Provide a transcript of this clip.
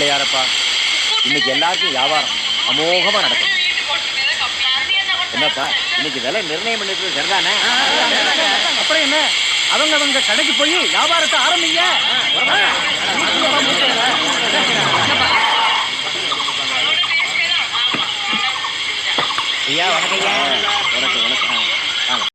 பிள்ளையாரப்பா, இன்னைக்கு எல்லாருக்கும் வியாபாரம் அமோகமா நடக்கும். என்னப்பா, இன்னைக்கு விலை நிர்ணயம் பண்ணிட்டு சரிதானே? அப்புறம் என்ன, அவங்க கடைக்கு போய் வியாபாரத்தை ஆரம்பிங்க. ஐயா வணக்கம். ஐயா வணக்கம். வணக்கம்.